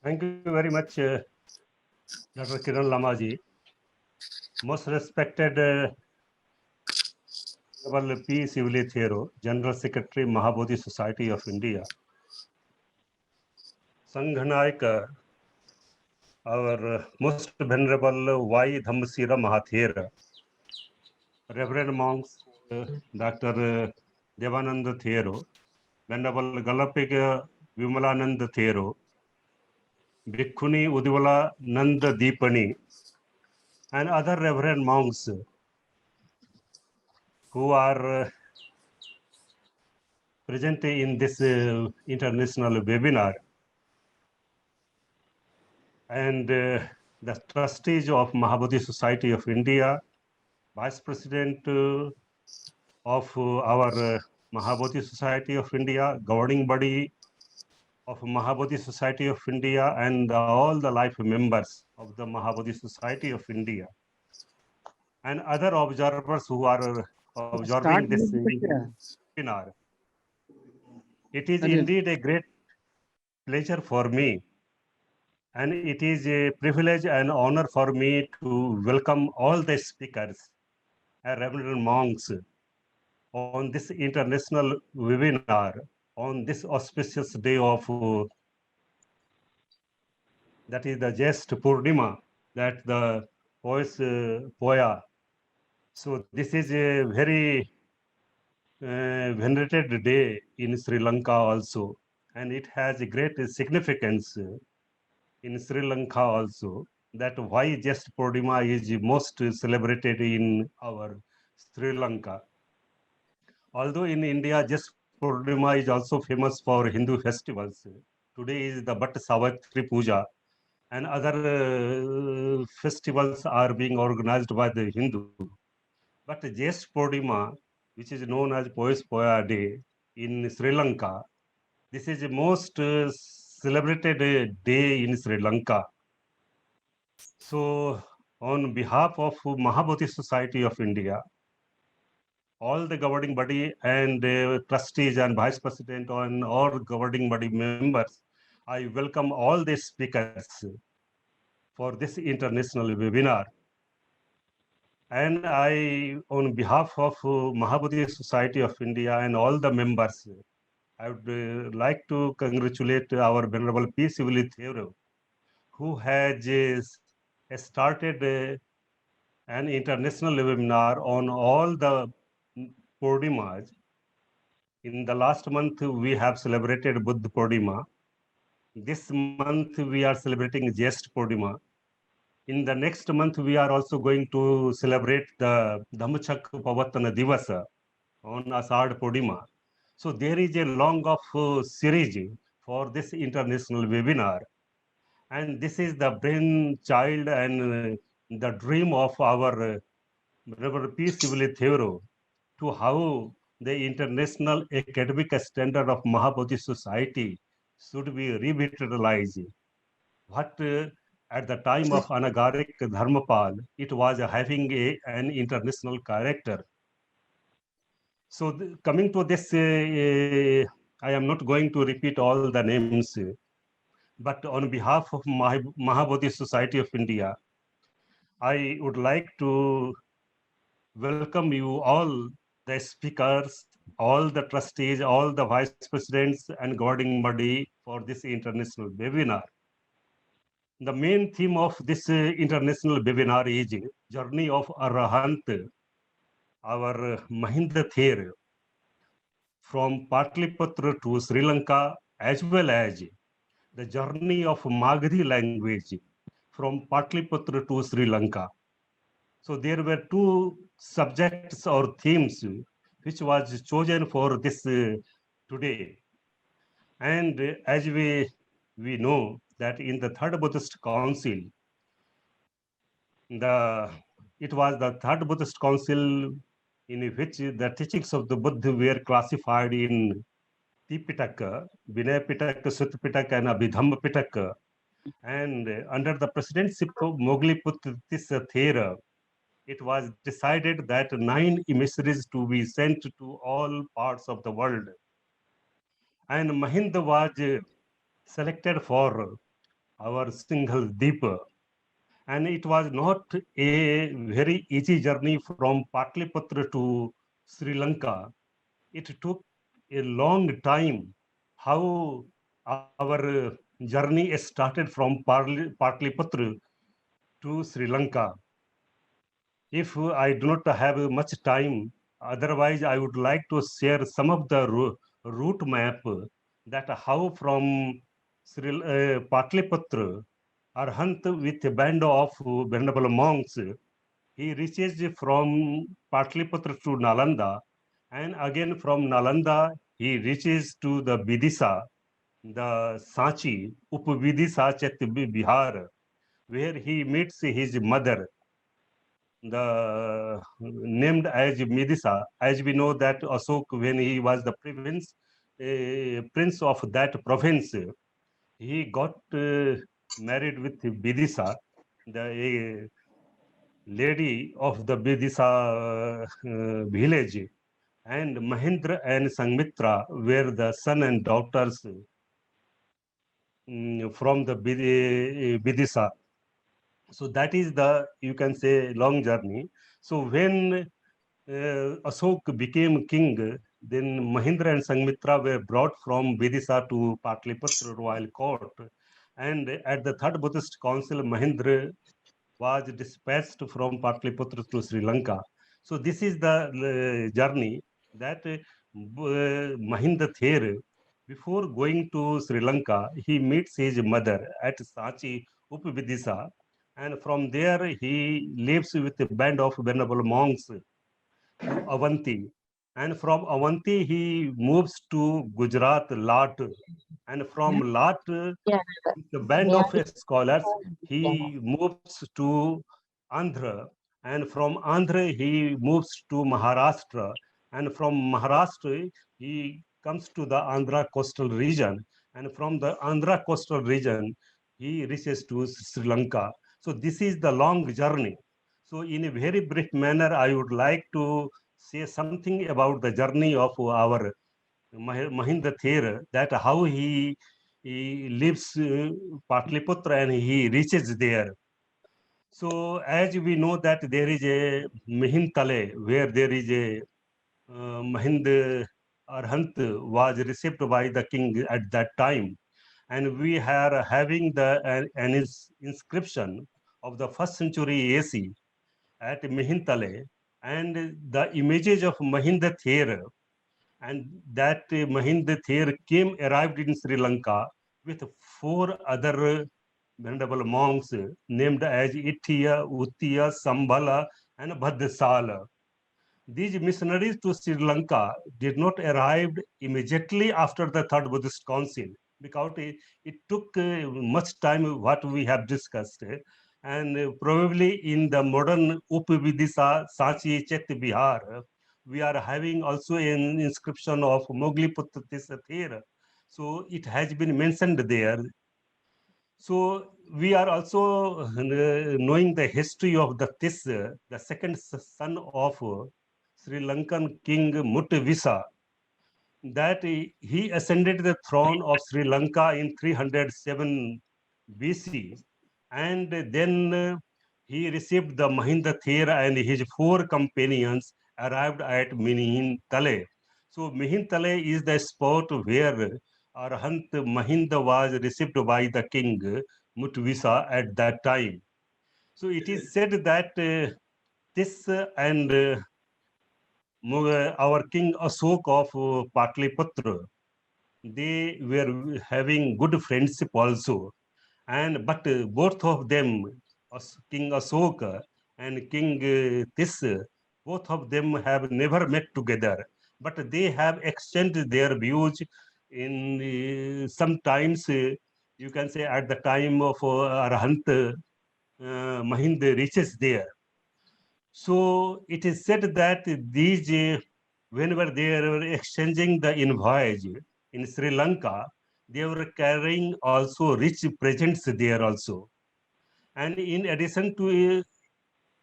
Thank you very much, Dr. Kiran Lamaji. Most respected Honorable P. Sivali Thero, General Secretary, Mahabodhi Society of India. Sanghanayaka, our most venerable Y. Dhammasira Mahathera, Reverend monks, Dr. Devananda Thero, Venerable Galapika Vimalananda Thero, Bhikkhuni Udvala Nanda Deepani, and other reverend monks who are present in this international webinar, and the trustees of Mahabodhi Society of India, Vice President of our Mahabodhi Society of India, governing body of Mahabodhi Society of India, and all the life members of the Mahabodhi Society of India, and other observers who are observing this webinar. It is indeed a great pleasure for me, and it is a privilege and honor for me to welcome all the speakers and reverend monks on this international webinar on this auspicious day of that is the Jyesht Purnima, that the poets Poya. So this is a very venerated day in Sri Lanka also, and it has a great significance in Sri Lanka also, that why Jyesht Purnima is most celebrated in our Sri Lanka. Although in India, Jyesht Purnima is also famous for Hindu festivals. Today is the Bhatt Savitri Puja, and other festivals are being organized by the Hindu. But Jyesht Purnima, which is known as Poes Poya Day in Sri Lanka, this is the most celebrated day in Sri Lanka. So, on behalf of Mahabodhi Society of India, all the governing body and trustees and vice president and all governing body members, I welcome all the speakers for this international webinar. And I, on behalf of Mahabodhi Society of India and all the members, I would like to congratulate our Venerable P. Sivali Thero, who has started an international webinar on all the Purnimas. In the last month, we have celebrated Buddha Purnima. This month, we are celebrating Jyesht Purnima. In the next month, we are also going to celebrate the Dhammachak Pavatana Divasa on Asad Purnima. So there is a long of series for this international webinar. And this is the brainchild and the dream of our Reverend P. Sivali Theoro to how the international academic standard of Mahabodhi Society should be revitalized. What at the time of Anagarik Dharmapal, it was having an international character. So coming to this, I am not going to repeat all the names, but on behalf of Mahabodhi Society of India, I would like to welcome you all the speakers, all the trustees, all the vice presidents and governing body for this international webinar. The main theme of this international webinar is Journey of Arahant, our Mahinda Ther, from Patliputra to Sri Lanka, as well as the journey of Magadhi language from Patliputra to Sri Lanka. So there were two subjects or themes which was chosen for this today. And as we know that in the Third Buddhist Council, it was the Third Buddhist Council in which the teachings of the Buddha were classified in Tipitaka, Vinaya Pitaka, Sutta Pitaka, and Abhidhamma Pitaka. And under the presidency of Mogliputra Thera, it was decided that 9 emissaries to be sent to all parts of the world. And Mahinda was selected for our single Deepa. And it was not a very easy journey from Patlipatra to Sri Lanka. It took a long time. How our journey started from Patlipatra to Sri Lanka. If I do not have much time, otherwise I would like to share some of the route map that how from Patlipatra, Arhant with a band of venerable monks, he reaches from Patlipatra to Nalanda, and again from Nalanda he reaches to the Vidisha, the Sachi, Upvidisha Chet Bihar, where he meets his mother, the named as Midisa. As we know that Asok, when he was the prince of that province, he got married with Vidisha, the lady of the Vidisha village, and Mahendra and Sangmitra were the son and daughters from the Vidisha. So that is the, you can say, long journey. So when Asok became king, then Mahindra and Sangmitra were brought from Vidisha to Patlipatra royal court. And at the third Buddhist council, Mahindra was dispatched from Patlipatra to Sri Lanka. So this is the journey that Mahinda Ther, before going to Sri Lanka, he meets his mother at Sachi Upvidisha, and from there he lives with a band of venerable monks to Avanti. And from Avanti, he moves to Gujarat, Lat. And from Lat, Yeah, the band yeah, of scholars, he moves to Andhra. And from Andhra, he moves to Maharashtra. And from Maharashtra, he comes to the Andhra coastal region. And from the Andhra coastal region, he reaches to Sri Lanka. So this is the long journey. So in a very brief manner, I would like to say something about the journey of our Mahinda Ther, that how he leaves Patliputra and he reaches there. So as we know that there is a Mahintale where there is a Mahind Arhant was received by the king at that time. And we are having an inscription of the first century AC at Mahintale, and the images of Mahinda Ther, and that Mahinda Ther arrived in Sri Lanka with four other venerable monks named as Ithiya, Uttiya, Sambhala, and Bhadrasala. These missionaries to Sri Lanka did not arrive immediately after the Third Buddhist Council, because it took much time, what we have discussed. And probably in the modern Upavidisa Sachi Chet Bihar, we are having also an inscription of Mogliputta Tisa. So it has been mentioned there. So we are also knowing the history of the Tis, the second son of Sri Lankan king Muttavisa, that he ascended the throne of Sri Lanka in 307 BC, and then he received the Mahinda Ther, and his four companions arrived at Mihintale. So Mihintale is the spot where Arhant Mahinda was received by the king Mutvisa at that time. So it is said that this and our king Asok of Patlipatra, they were having good friendship also. And but both of them, King Ashoka and King Tis, both of them have never met together. But they have exchanged their views in sometimes, you can say, at the time of Arhant Mahind reaches there. So it is said that these, whenever they were exchanging the envoys in Sri Lanka, they were carrying also rich presents there also. And in addition to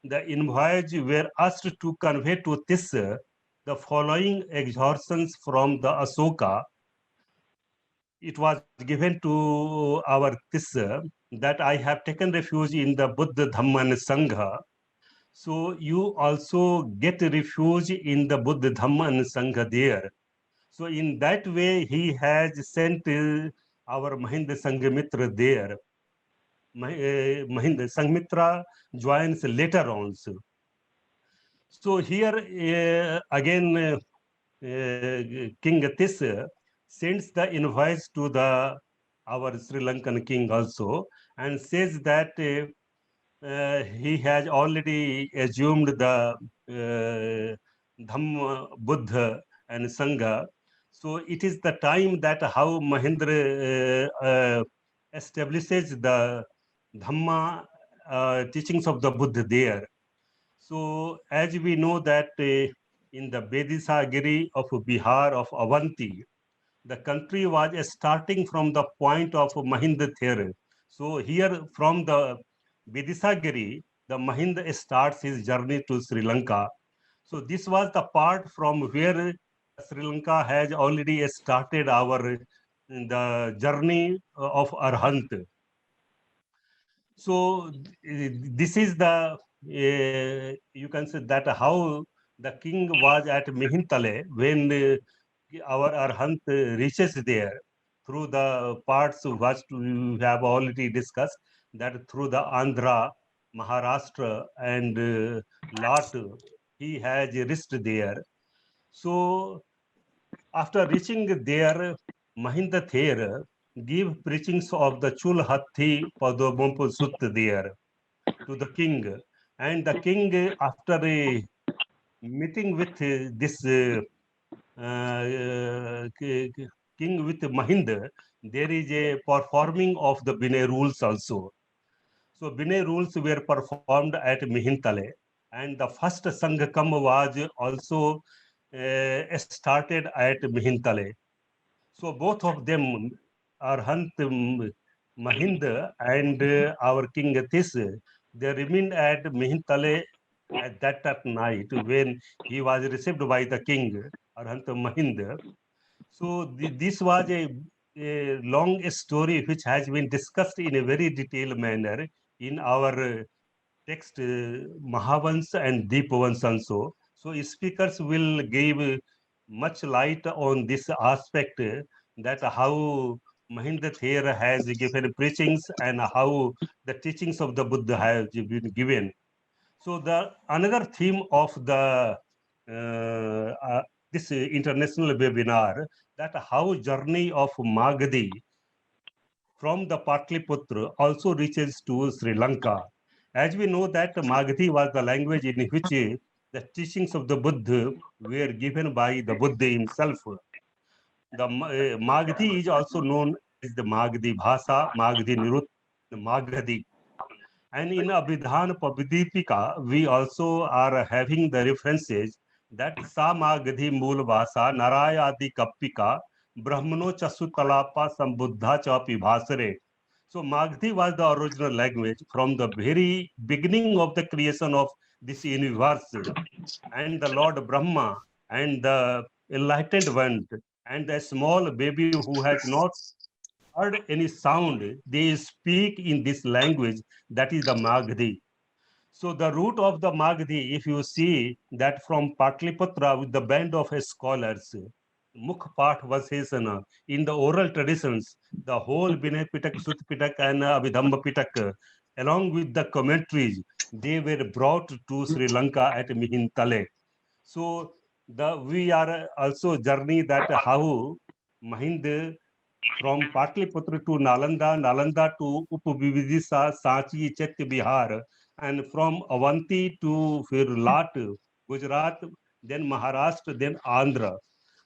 the envoys were asked to convey to Tissa the following exhortations from the Asoka. it was given to our Tissa that I have taken refuge in the Buddha Dhamma and Sangha. So you also get refuge in the Buddha Dhamma and Sangha there. So in that way, he has sent our Mahinda Sanghamitra there. Mahinda Sanghamitra joins later on. So here again, King Tissa sends the invoice to the our Sri Lankan king also, and says that he has already assumed the Dhamma, Buddha, and Sangha. So it is the time that how Mahendra establishes the Dhamma teachings of the Buddha there. So as we know that in the Bedisagiri of Bihar of Avanti, the country was starting from the point of Mahinda There. So here from the Bedisagiri, the Mahinda starts his journey to Sri Lanka. So this was the part from where Sri Lanka has already started our the journey of Arhant. So this is the you can say that how the king was at Mihintale when our Arhant reaches there through the parts which we have already discussed, that through the Andhra, Maharashtra, and Lat, he has reached there. So after reaching there, Mahinda Ther give preachings of the Chul Hathi Padobampu Sut there to the king. And the king, after a meeting with this king with Mahinda, there is a performing of the Binay rules also. So Binay rules were performed at Mihintale, and the first Sanghakam was also started at Mihintale. So both of them, Arhant Mahinda and our king Tis, they remained at Mihintale at that night when he was received by the king, Arhant Mahinda. So this was a long story which has been discussed in a very detailed manner in our text Mahavans and Deepavans also. So speakers will give much light on this aspect that how Mahinda Ther has given preachings and how the teachings of the Buddha have been given. So the another theme of the this international webinar, that how journey of Magadhi from the Patliputra also reaches to Sri Lanka. As we know that Magadhi was the language in which the teachings of the Buddha were given by the Buddha himself. The Magadhi is also known as the Magadhi Bhasa, Magadhi Nirut, Magadhi. And in Abhidhan Pabdipika, we also are having the references that Sa Magadhi Mool Vasa, Narayadi Kappika, Brahmano Chasu Talapa Sambuddha Chapi Bhasare. So Magadhi was the original language from the very beginning of the creation of this universe. And the Lord Brahma and the enlightened one and the small baby who has not heard any sound, they speak in this language, that is the Magadhi. So the root of the Magadhi, if you see that from Patliputra with the band of scholars, Mukh Path Vasesana, in the oral traditions, the whole Vinay Pitak, Sut Pitak, and Abhidhamma Pitak, along with the commentaries, they were brought to Sri Lanka at Mihintale. So we are also journey that how Mahind from Patliputra to Nalanda, Nalanda to Upavidisa, Sanchi, Chaitya Bihar, and from Avanti to Firlat, Gujarat, then Maharashtra, then Andhra.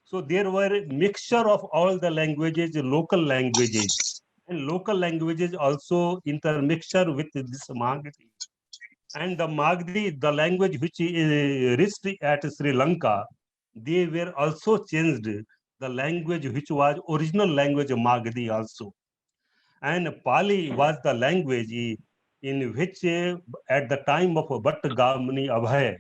So there were a mixture of all the languages, local languages, and local languages also intermixture with this Magadhi. And the Magadhi, the language which is reached at Sri Lanka, they were also changed the language which was original language of Magadhi also. And Pali was the language in which at the time of Bhattagamani Abhay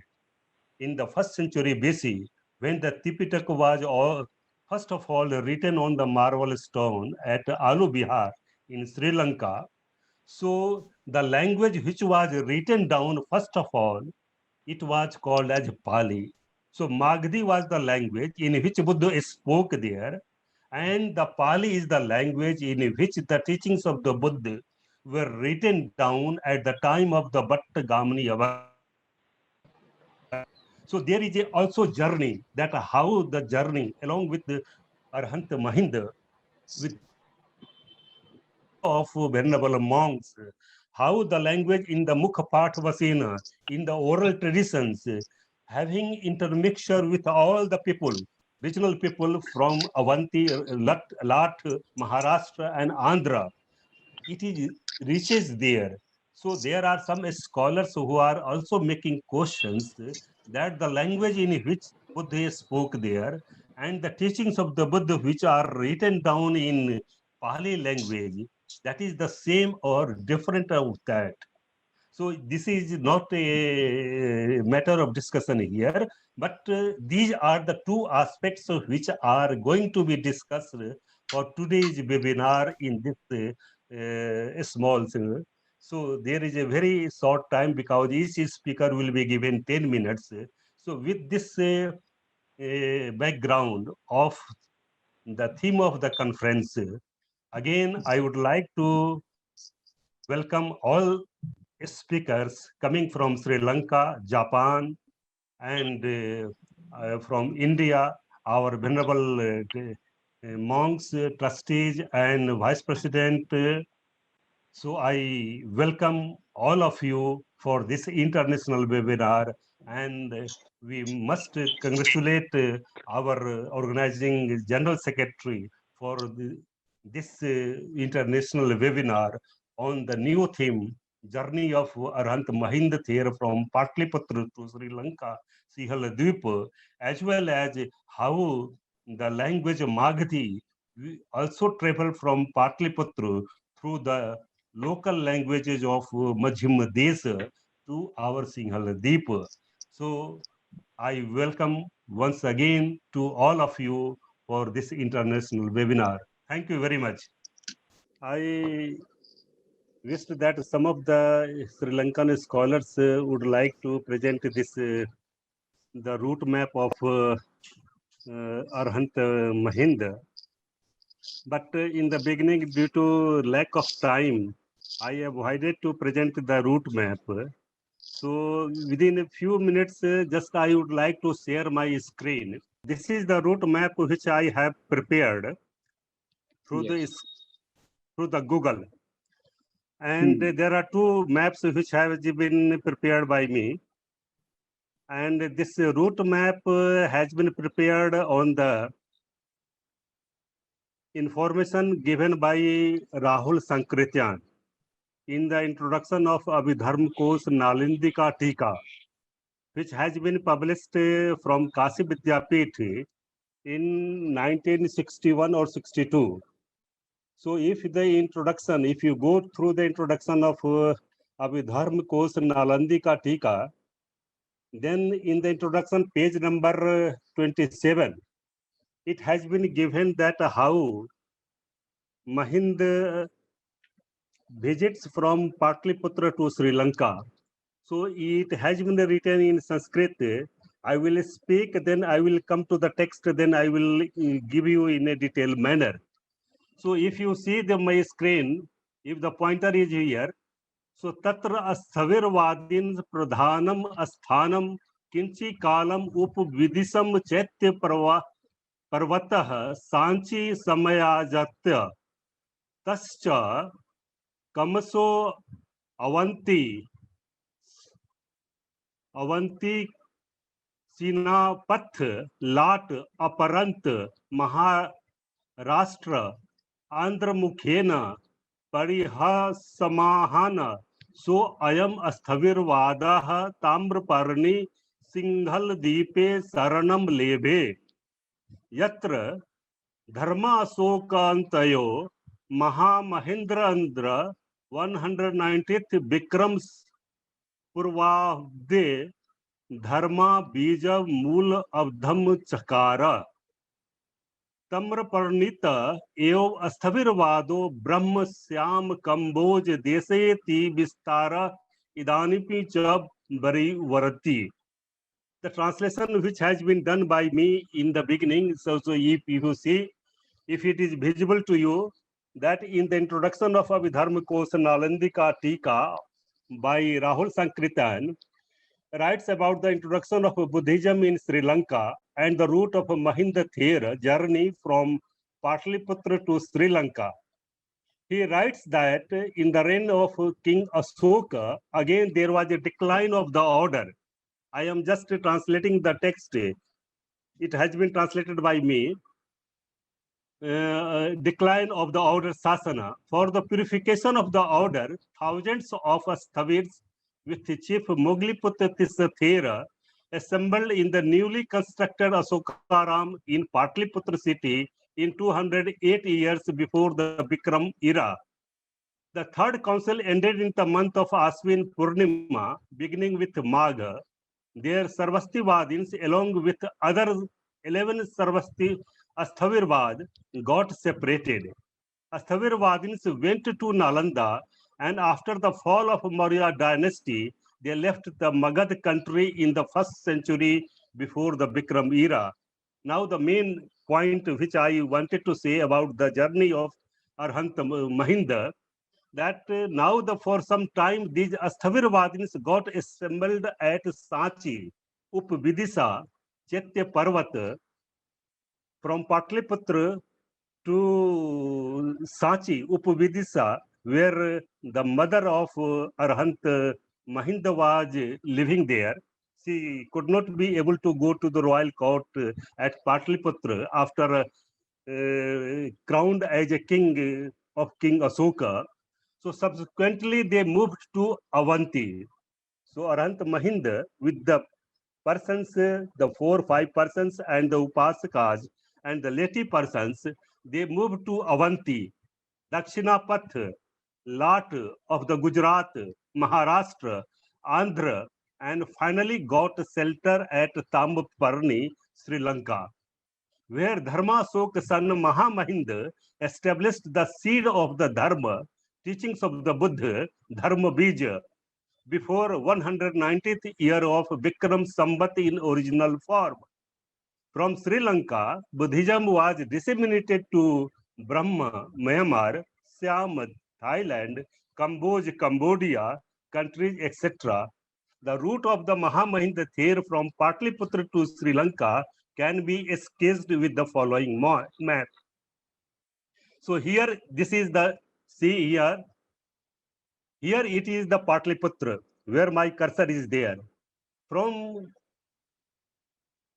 in the 1st century BC, when the Tipitaka was first of all written on the marble stone at Alu Bihar in Sri Lanka. So the language which was written down, first of all, it was called as Pali. So Magdi was the language in which Buddha spoke there, and the Pali is the language in which the teachings of the Buddha were written down at the time of the Bhatta Gamani Avatar. So there is also journey, that how the journey along with the Arhant Mahinda, with of venerable monks, how the language in the Mukha Pathavasena, in the oral traditions, having intermixture with all the people, regional people from Avanti, Lat, Maharashtra, and Andhra, it is reaches there. So there are some scholars who are also making questions that the language in which Buddha spoke there and the teachings of the Buddha which are written down in Pali language, that is the same or different of that. So this is not a matter of discussion here, but these are the two aspects of which are going to be discussed for today's webinar in this small thing. So there is a very short time because each speaker will be given 10 minutes. So with this background of the theme of the conference, again, I would like to welcome all speakers coming from Sri Lanka, Japan, and from India, our venerable monks, trustees, and vice president. So I welcome all of you for this international webinar, and we must congratulate our organizing general secretary for this international webinar on the new theme, Journey of Arhant Mahinda Ther from Patliputra to Sri Lanka, Sihaladvipa, as well as how the language Magadhi also traveled from Patliputra through the local languages of Madhyam Desha to our Sinhala Deepa. So I welcome once again to all of you for this international webinar. Thank you very much. I wish that some of the Sri Lankan scholars would like to present this the route map of Arhant Mahinda. But in the beginning, due to lack of time, I avoided to present the route map. So within a few minutes, just I would like to share my screen. This is the route map which I have prepared through the Google. And there are two maps which have been prepared by me. And this route map has been prepared on the information given by Rahul Sankrityan in the introduction of Abhidharm Kosh Nalindika Tika, which has been published from Kashi Vidyapith in 1961 or 62. So if you go through the introduction of Abhidharm Kosh Nalandika Tika, then in the introduction, page number 27, it has been given that how Mahinda visits from Patliputra to Sri Lanka. So it has been written in Sanskrit. I will speak, then I will come to the text, then I will give you in a detailed manner. So if you see my screen, if the pointer is here, so tatra asthavirvadin pradhanam asthanam kinchi kalam upvidisam chaitya parvatah sanchi samayajatya tascha kamso avanti सीनापथ लाट अपरंत महाराष्ट्र आंध्र मुखेन परिहसमाहन सो अयम स्थविरवादः ताम्रपर्णी सिंहल दीपे शरणम लेभे यत्र धर्माशोकांतयो महामहेंद्र 190th Vikram पूर्वाब्दे धर्मा बीज मूल अवधम चकार. तम्रपर्णित एवं स्थविरवादो ब्रह्म श्याम कंबोज देशेति विस्तार इदानीपि च वरीवरति. The translation which has been done by me in the beginning, so if you see, if it is visible to you, that in the introduction of Abhidharma Kosh Nalandika Tika by Rahul Sankritan, writes about the introduction of Buddhism in Sri Lanka and the route of Mahinda Thera journey from Patliputra to Sri Lanka. He writes that in the reign of King Ashoka, again there was a decline of the order. I am just translating the text. It has been translated by me. Decline of the order Sasana. For the purification of the order, thousands of Sthavirs with the chief Mogliputra Thera assembled in the newly constructed Asokaram in Patliputra city in 208 years before the Bikram era. The third council ended in the month of Aswin Purnima, beginning with Magha. Their Sarvastivadins, along with other 11 Sarvasti Asthavirvad, got separated. Asthavirvadins went to Nalanda, and after the fall of Maurya dynasty, they left the Magad country in the 1st century before the Bikram era. Now the main point which I wanted to say about the journey of Arhant Mahinda, that now for some time these Asthavirvadins got assembled at Sachi, Upvidisa, Chaitya Parvat, from Patliputra to Sachi, Upvidisa, where the mother of Arhant Mahinda was living there. She could not be able to go to the royal court at Patliputra after crowned as a king of King Ashoka. So subsequently, they moved to Avanti. So Arhant Mahinda, with the persons, the 4 or 5 persons, and the Upasakas, and the laity persons, they moved to Avanti, Dakshinapath, Lat of the Gujarat, Maharashtra, Andhra, and finally got shelter at Tamparni, Sri Lanka, where Dharmashoka son Mahamahinda established the seed of the Dharma, teachings of the Buddha, Dharma Bija, before 190th year of Bikram Sambat in original form. From Sri Lanka, Buddhism was disseminated to Brahma, Myanmar, Siam, Thailand, Cambodia, countries, etc. The route of the Mahamahinda Ther from Patliputra to Sri Lanka can be sketched with the following map. So here, this is the, see here, here it is the Patliputra, where my cursor is there. From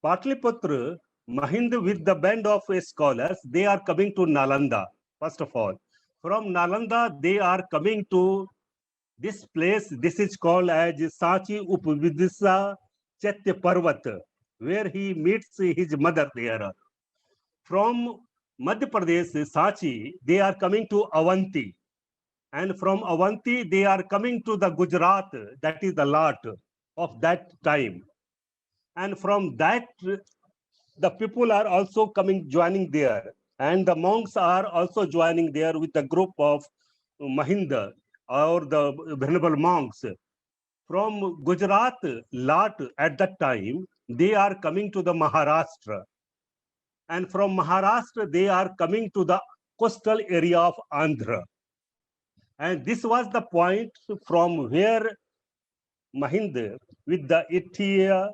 Patliputra, Mahinda with the band of scholars, they are coming to Nalanda, first of all. From Nalanda, they are coming to this place. This is called as Sachi Upvidisa Chaitya Parvat, where he meets his mother there. From Madhya Pradesh, Sachi, they are coming to Avanti. And from Avanti, they are coming to the Gujarat, that is the Lat of that time. And from that, the people are also coming, joining there. And the monks are also joining there with a group of Mahinda or the venerable monks. From Gujarat, Lat at that time, they are coming to the Maharashtra. And from Maharashtra, they are coming to the coastal area of Andhra. And this was the point from where Mahinda with the Ithiya,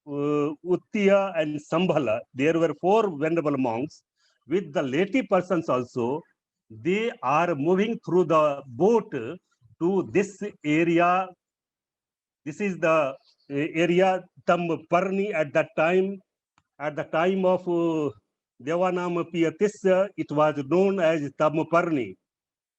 Uttiya and Sambhala, there were 4 venerable monks with the laity persons also. They are moving through the boat to this area. This is the area Tamparni at that time. At the time of Devanama Piyatisya, it was known as Tamparni.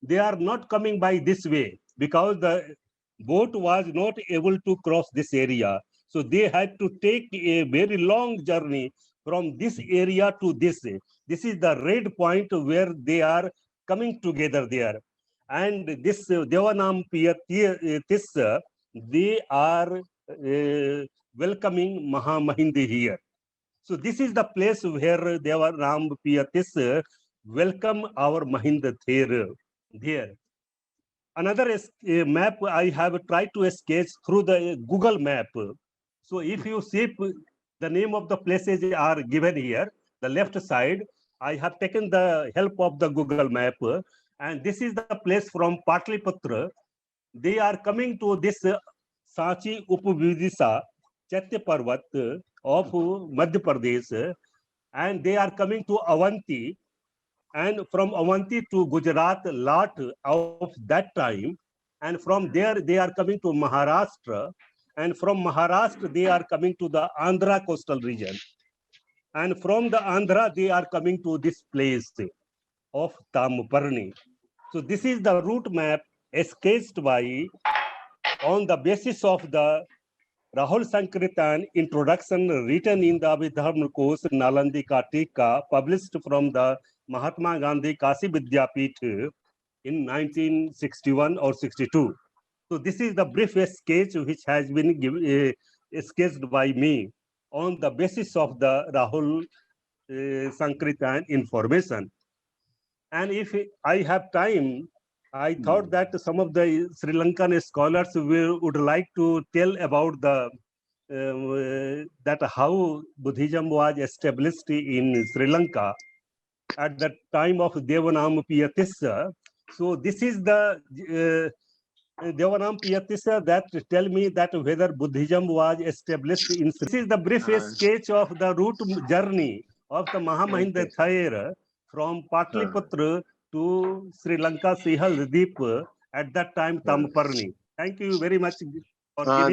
They are not coming by this way because the boat was not able to cross this area. So they had to take a very long journey from this area to this. This is the red point where they are coming together there. And this Devanam Piyatisya, they are welcoming Mahamahinda here. So this is the place where Devanam Piyatis welcome our Mahinda there. Another map I have tried to sketch through the Google map. So if you see the name of the places are given here, the left side, I have taken the help of the Google map, and this is the place from Patliputra. They are coming to this Sachi Upavidisa Chaitya Parvat of Madhya Pradesh, and they are coming to Avanti, and from Avanti to Gujarat, lot of that time, and from there they are coming to Maharashtra, and from Maharashtra they are coming to the Andhra coastal region, and from the Andhra they are coming to this place of Tamuparni. So this is the route map sketched by on the basis of the Rahul Sankirtan introduction written in the Abhidharma course Nalandi Ka Tika, published from the Mahatma Gandhi Kasi Vidyapith in 1961 or 62. So this is the brief sketch which has been sketched by me on the basis of the Rahul Sankirtan information. And if I have time, I thought that some of the Sri Lankan scholars would like to tell about the that how Buddhism was established in Sri Lanka at the time of Devanam Piyatissa. So this is the Devanam Piyatissa that tell me that whether Buddhism was established in Sri Lanka. This is the brief sketch of the route journey of the Mahamahinda Thayer from Patliputra to Sri Lanka Sihal Deep at that time Tamuparni. Thank you very much for giving